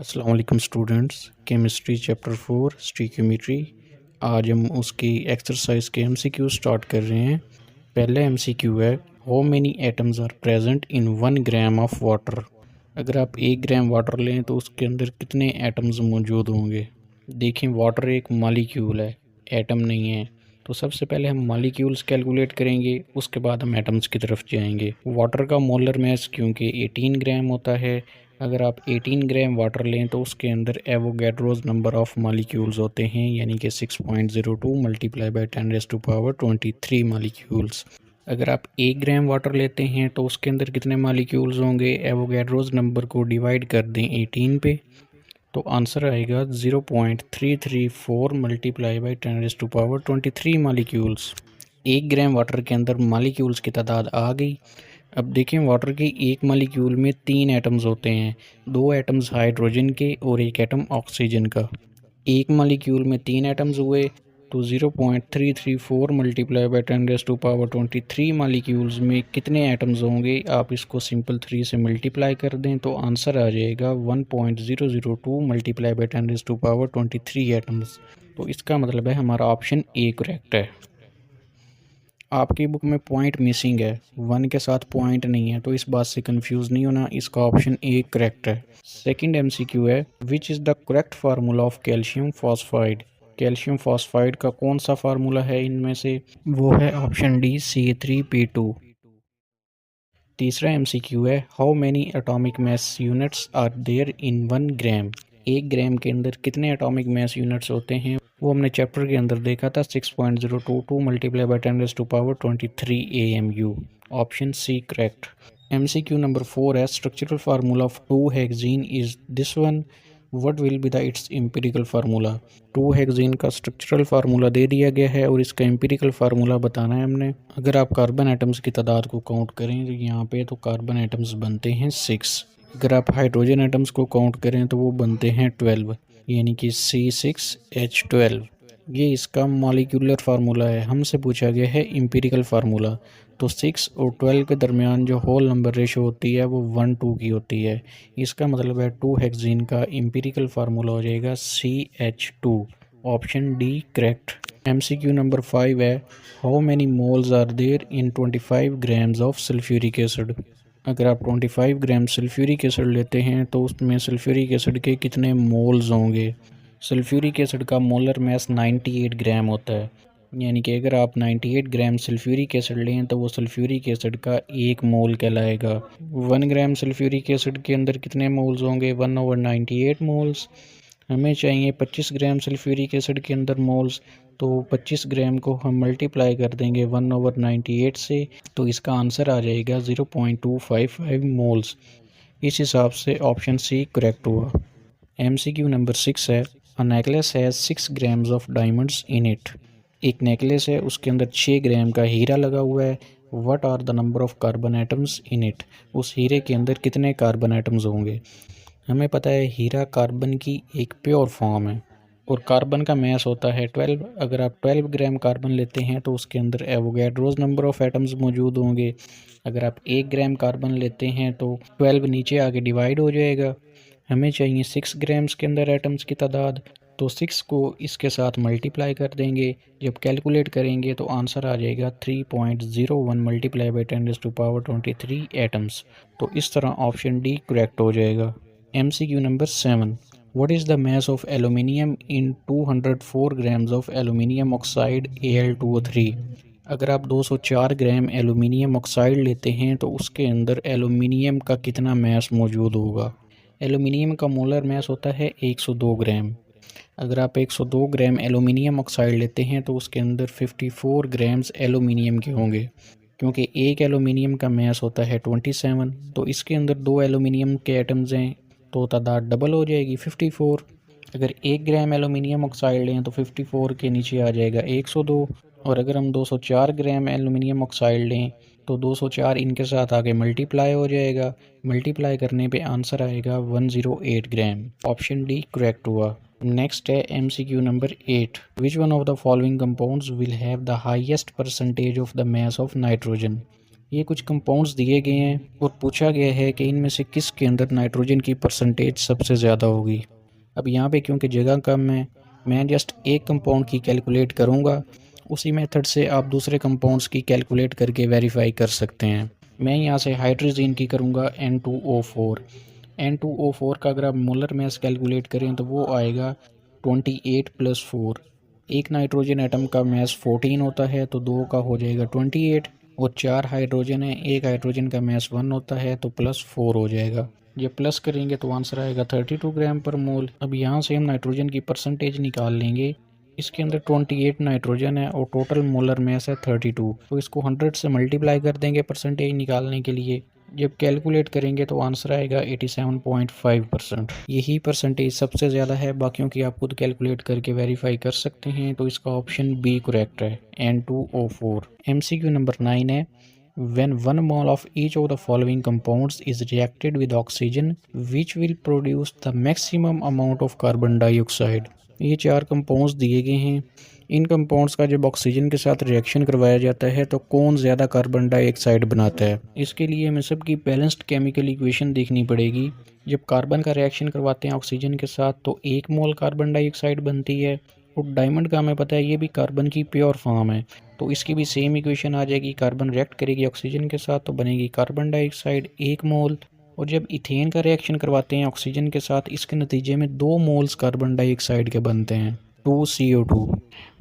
अस्सलाम वालेकुम students. Chemistry chapter 4 स्टीक्योमेट्री। आज हम उसकी एक्सरसाइज के एमसीक्यू स्टार्ट कर रहे हैं। पहला एमसीक्यू है, how many atoms are present in 1 gram of water. अगर आप 1 ग्राम वाटर लें तो उसके अंदर कितने एटम्स मौजूद होंगे। देखें, वाटर एक मॉलिक्यूल है, एटम नहीं है। तो सबसे पहले हम मॉलिक्यूल्स कैलकुलेट करेंगे, उसके बाद हम एटम्स की तरफ जाएंगे। वाटर का मोलर मास क्योंकि 18 ग्राम होता है। अगर आप 18 ग्राम वाटर लें तो उसके अंदर एवोगैड्रोज नंबर ऑफ मॉलिक्यूल्स होते हैं, यानी कि 6.02 मल्टीप्लाई बाई 10⁻23 मॉलिक्यूल्स। अगर आप 1 ग्राम वाटर लेते हैं तो उसके अंदर कितने मॉलिक्यूल्स होंगे। एवोगैड्रोज नंबर को डिवाइड कर दें 18 पे, तो आंसर आएगा 0.334 multiply by 10⁻23 molecules. 1 gram water के अंदर मॉलिक्यूल्स की तादाद आ गई। अब देखें, वाटर के एक मॉलिक्यूल में 3 एटम्स होते हैं, 2 एटम्स हाइड्रोजन के और 1 एटम ऑक्सीजन का। एक मॉलिक्यूल में 3 एटम्स हुए तो 0.334 मल्टीप्लाई बाई 10⁻23 मॉलिक्यूल्स में कितने एटम्स होंगे। आप इसको सिंपल 3 से मल्टीप्लाई कर दें तो आंसर आ जाएगा 1.002 मल्टीप्लाई बाई 10⁻23 एटम्स। तो इसका मतलब है हमारा ऑप्शन ए करेक्ट है। आपकी बुक में पॉइंट मिसिंग है, 1 के साथ पॉइंट नहीं है, तो इस बात से कंफ्यूज नहीं होना, इसका ऑप्शन ए करेक्ट है। सेकंड एमसीक्यू है, which is the correct formula of calcium phosphide. Calcium phosphide का कौन सा फार्मूला है इनमें से, वो है ऑप्शन डी C3P2। तीसरा एमसीक्यू है, how many atomic mass units are there in 1 gram. 1 gram के अंदर कितने एटॉमिक मास यूनिट्स होते हैं, वो हमने चैप्टर के अंदर देखा था, 6.022 multiply by 10⁻23 AMU। Option C correct. MCQ number 4 है, structural formula of two hexene is this one, what will be the its empirical formula. Two hexene का स्ट्रक्चरल फार्मूला दे दिया गया है और इसका एम्पिरिकल फार्मूला बताना है हमने। अगर आप कार्बन एटम्स की तादाद को काउंट करें तो यहाँ पे तो कार्बन एटम्स बनते हैं 6। अगर आप हाइड्रोजन एटम्स को काउंट करें तो वो बनते हैं 12, यानी कि C6H12। ये इसका मॉलिक्यूलर फार्मूला है, हमसे पूछा गया है एम्पिरिकल फार्मूला। तो 6 और 12 के दरमियान जो होल नंबर रेशो होती है वो 1:2 की होती है। इसका मतलब है 2-हेक्सीन का एम्पिरिकल फार्मूला हो जाएगा CH2। Option D correct. MCQ number 5 है, how many moles are there in 25 grams of sulphuric acid. अगर आप 25 ग्राम सल्फ्यूरिक एसिड लेते हैं तो उसमें सल्फ्यूरिक एसिड के कितने मोल्स होंगे। सल्फ्यूरिक एसिड का मोलर मास 98 ग्राम होता है, यानी कि अगर आप 98 ग्राम सल्फ्यूरिक एसिड लें तो वो सल्फ्यूरिक एसिड का 1 मोल कहलाएगा। 1 ग्राम सल्फ्यूरिक एसिड के अंदर कितने मोल्स होंगे, 1/98 मोल्स। हमें चाहिए 25 ग्राम सल्फ्यूरिक एसिड के अंदर मोल्स, तो 25 ग्राम को हम मल्टीप्लाई कर देंगे 1/98 से, तो इसका आंसर आ जाएगा 0.255 मोल्स। इस हिसाब से ऑप्शन सी करेक्ट हुआ। एमसीक्यू नंबर 6 है, a necklace has 6 grams of diamonds in it. एक नेकलेस है, उसके अंदर 6 ग्राम का हीरा लगा हुआ है। What are the number of carbon atoms in it. उस हीरे के अंदर कितने कार्बन एटम्स होंगे। हमें पता है हीरा कार्बन की एक प्योर फॉर्म है और कार्बन का मास होता है 12। अगर आप 12 ग्राम कार्बन लेते हैं तो उसके अंदर एवोगैड्रोज नंबर ऑफ एटम्स मौजूद होंगे। अगर आप 1 ग्राम कार्बन लेते हैं तो 12 नीचे आके डिवाइड हो जाएगा। हमें चाहिए 6 ग्राम्स के अंदर एटम्स की तादाद, तो 6 को इसके साथ मल्टीप्लाई कर देंगे। जब कैलकुलेट करेंगे तो आंसर आ जाएगा 3.01 मल्टीप्लाई बाई 10⁻23 एटम्स। तो इस तरह ऑप्शन डी करेक्ट हो जाएगा। MCQ number 7, what is the mass of aluminium in 204 grams of aluminium oxide Al2O3। अगर आप 204 ग्राम एलुमिनियम ऑक्साइड लेते हैं तो उसके अंदर एलुमिनियम का कितना मास मौजूद होगा। एलुमिनियम का मोलर मास होता है 102 ग्राम। अगर आप 102 ग्राम एलुमिनियम ऑक्साइड लेते हैं तो उसके अंदर 54 ग्राम्स एलुमिनियम के होंगे। क्योंकि एक एलुमिनियम का मास होता है 27, तो इसके अंदर 2 एलुमिनियम के एटम्स हैं, तो तादाद डबल हो जाएगी 54। अगर 1 ग्राम एलुमिनियम ऑक्साइड लें तो 54 के नीचे आ जाएगा 102, और अगर हम 204 ग्राम एलुमिनियम ऑक्साइड लें तो 204 इनके साथ आगे मल्टीप्लाई हो जाएगा। मल्टीप्लाई करने पे आंसर आएगा 108 ग्राम। ऑप्शन डी करेक्ट हुआ। नेक्स्ट है MCQ number 8, which one of the following compounds will have the highest percentage of the mass of nitrogen. ये कुछ कंपाउंड्स दिए गए हैं और पूछा गया है कि इनमें से किसके अंदर नाइट्रोजन की परसेंटेज सबसे ज़्यादा होगी। अब यहाँ पे क्योंकि जगह कम है, मैं जस्ट एक कंपाउंड की कैलकुलेट करूँगा, उसी मेथड से आप दूसरे कंपाउंड्स की कैलकुलेट करके वेरीफाई कर सकते हैं। मैं यहाँ से हाइड्रोजन की करूँगा N2O4। N2O4 का अगर आप मोलर मास कैलकुलेट करें तो वो आएगा 28 + 4। एक नाइट्रोजन एटम का मास 14 होता है तो 2 का हो जाएगा 28, और 4 हाइड्रोजन है, एक हाइड्रोजन का मास 1 होता है तो +4 हो जाएगा। ये प्लस करेंगे तो आंसर आएगा 32 ग्राम पर मोल। अब यहाँ से हम नाइट्रोजन की परसेंटेज निकाल लेंगे। इसके अंदर 28 नाइट्रोजन है और टोटल मोलर मास है 32, तो इसको 100 से मल्टीप्लाई कर देंगे परसेंटेज निकालने के लिए। जब कैलकुलेट करेंगे तो आंसर आएगा 87.5%। यही परसेंटेज सबसे ज़्यादा है, बाकियों की आप खुद कैलकुलेट करके वेरीफाई कर सकते हैं। तो इसका ऑप्शन बी करेक्ट है, N2O4। MCQ नंबर 9 है, when 1 mole of each of the following compounds is reacted with oxygen, which will produce the maximum amount of carbon dioxide। ये 4 कंपाउंड्स दिए गए हैं। इन कंपाउंड्स का जब ऑक्सीजन के साथ रिएक्शन करवाया जाता है तो कौन ज़्यादा कार्बन डाइऑक्साइड बनाता है। इसके लिए हमें सबकी बैलेंस्ड केमिकल इक्वेशन देखनी पड़ेगी। जब कार्बन का रिएक्शन करवाते हैं ऑक्सीजन के साथ तो 1 मोल कार्बन डाइऑक्साइड बनती है, और डायमंड का हमें पता है ये भी कार्बन की प्योर फॉर्म है, तो इसकी भी सेम इक्वेशन आ जाएगी। कार्बन रिएक्ट करेगी ऑक्सीजन के साथ तो बनेगी कार्बन डाइऑक्साइड 1 मोल, और जब इथेन का रिएक्शन करवाते हैं ऑक्सीजन के साथ इसके नतीजे में 2 मोल्स कार्बन डाइऑक्साइड के बनते हैं, 2CO2।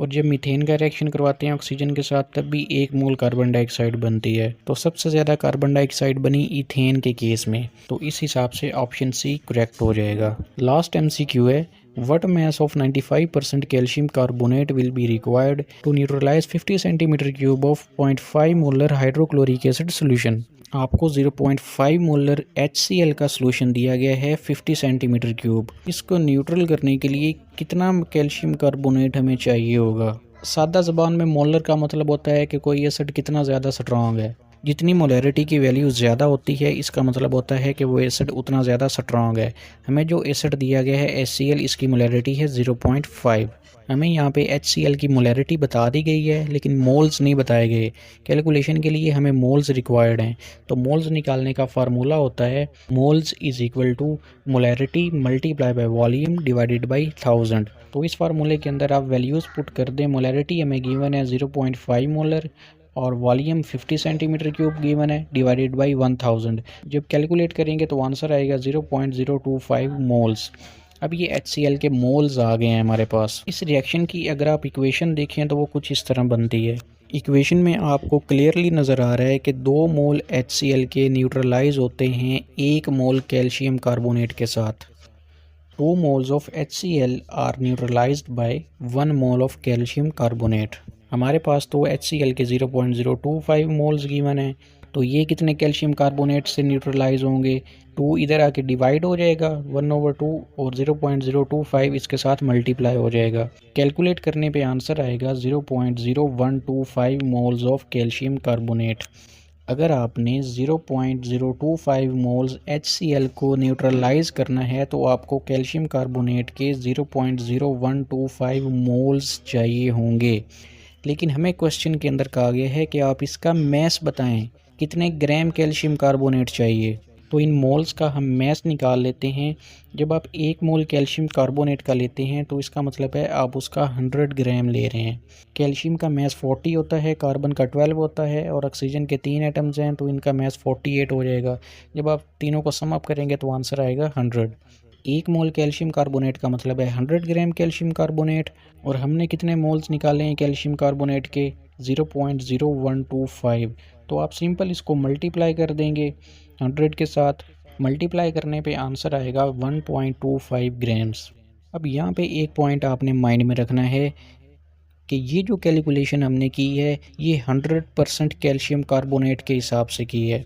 और जब मीथेन का रिएक्शन करवाते हैं ऑक्सीजन के साथ तब भी 1 मोल कार्बन डाइऑक्साइड बनती है। तो सबसे ज़्यादा कार्बन डाइऑक्साइड बनी इथेन के केस में, तो इस हिसाब से ऑप्शन सी करेक्ट हो जाएगा। लास्ट MCQ है, what mass of 95% calcium carbonate will be required to neutralize 50 cm³ of 0.5 molar hydrochloric acid solution. आपको 0.5 मोलर HCl का सॉल्यूशन दिया गया है 50 cm³। इसको न्यूट्रल करने के लिए कितना कैल्शियम कार्बोनेट हमें चाहिए होगा। सादा ज़बान में मोलर का मतलब होता है कि कोई एसिड कितना ज़्यादा स्ट्रॉन्ग है। जितनी मोलैरिटी की वैल्यू ज़्यादा होती है इसका मतलब होता है कि वो एसिड उतना ज़्यादा स्ट्रॉन्ग है। हमें जो एसिड दिया गया है HCl, इसकी मोलैरिटी है 0.5। हमें यहाँ पे HCl की मोलैरिटी बता दी गई है लेकिन मोल्स नहीं बताए गए। कैलकुलेशन के लिए हमें मोल्स रिक्वायर्ड हैं, तो मोल्स निकालने का फार्मूला होता है moles is equal to molarity multiply by volume divided by 1000। तो इस फार्मूले के अंदर आप वैल्यूज़ पुट कर दें। मोलैरिटी हमें गिवन है 0.5 मोलर और वॉल्यूम 50 cm³ गिवन है डिवाइडेड बाई 1000। जब कैलकुलेट करेंगे तो आंसर आएगा 0.025 मोल्स। अब ये HCl के मोल्स आ गए हैं हमारे पास। इस रिएक्शन की अगर आप इक्वेशन देखें तो वो कुछ इस तरह बनती है। इक्वेशन में आपको क्लियरली नज़र आ रहा है कि 2 मोल HCl के न्यूट्रलाइज होते हैं 1 मोल कैल्शियम कार्बोनेट के साथ। 2 moles of HCl are neutralized by 1 mole of calcium carbonate। हमारे पास तो HCl के 0.025 मोल्स गिवन है, तो ये कितने कैल्शियम कार्बोनेट से न्यूट्रलाइज होंगे। 2 इधर आके डिवाइड हो जाएगा 1/2 और 0.025 इसके साथ मल्टीप्लाई हो जाएगा। कैलकुलेट करने पे आंसर आएगा 0.0125 मोल्स ऑफ कैल्शियम कार्बोनेट। अगर आपने 0.025 मोल्स HCl को न्यूट्रलाइज करना है तो आपको कैल्शियम कार्बोनेट के 0.0125 मोल्स चाहिए होंगे। लेकिन हमें क्वेश्चन के अंदर कहा गया है कि आप इसका मैस बताएं, कितने ग्राम कैल्शियम कार्बोनेट चाहिए। तो इन मोल्स का हम मैस निकाल लेते हैं। जब आप 1 मोल कैल्शियम कार्बोनेट का लेते हैं तो इसका मतलब है आप उसका 100 ग्राम ले रहे हैं। कैल्शियम का मैस 40 होता है, कार्बन का 12 होता है और ऑक्सीजन के 3 एटम्स हैं तो इनका मैस 48 हो जाएगा। जब आप तीनों को सम अप करेंगे तो आंसर आएगा 100। 1 मोल कैल्शियम कार्बोनेट का मतलब है 100 ग्राम कैल्शियम कार्बोनेट, और हमने कितने मोल्स निकाले हैं कैल्शियम कार्बोनेट के 0.0125। तो आप सिंपल इसको मल्टीप्लाई कर देंगे 100 के साथ। मल्टीप्लाई करने पे आंसर आएगा 1.25 ग्राम्स। अब यहाँ पे एक पॉइंट आपने माइंड में रखना है कि ये जो कैलकुलेशन हमने की है ये 100% कैल्शियम कार्बोनेट के हिसाब से की है।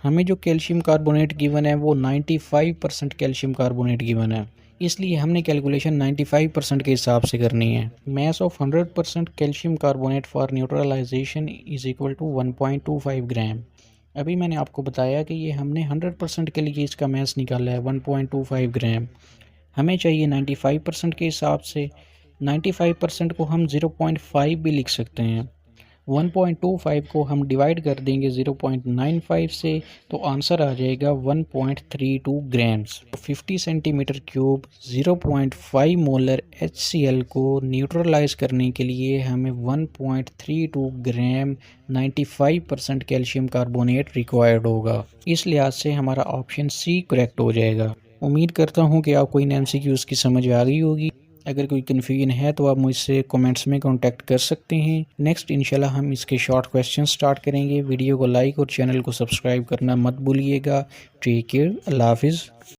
हमें जो कैल्शियम कार्बोनेट गिवन है वो 95% कैल्शियम कार्बोनेट गिवन है, इसलिए हमने कैलकुलेशन 95% के हिसाब से करनी है। Mass of 100% calcium carbonate for neutralisation is equal to 1.25 gram. अभी मैंने आपको बताया कि ये हमने 100% के लिए इसका मैस निकाला है 1.25 ग्राम। हमें चाहिए 95% के हिसाब से। 95% को हम 0.5 भी लिख सकते हैं। 1.25 को हम डिवाइड कर देंगे 0.95 से तो आंसर आ जाएगा 1.32 grams. 50 centimetre cube 0.5 molar HCl को न्यूट्रलाइज करने के लिए हमें 1.32 ग्राम 95% कैल्शियम कार्बोनेट रिक्वायर्ड होगा। इस लिहाज से हमारा ऑप्शन सी करेक्ट हो जाएगा। उम्मीद करता हूँ कि आपको इन MCQs की समझ आ गई होगी। अगर कोई कन्फ्यूजन है तो आप मुझसे कमेंट्स में कांटेक्ट कर सकते हैं। नेक्स्ट इंशाल्लाह हम इसके शॉर्ट क्वेश्चन स्टार्ट करेंगे। वीडियो को लाइक और चैनल को सब्सक्राइब करना मत भूलिएगा। टेक केयर, अल्लाह हाफिज़।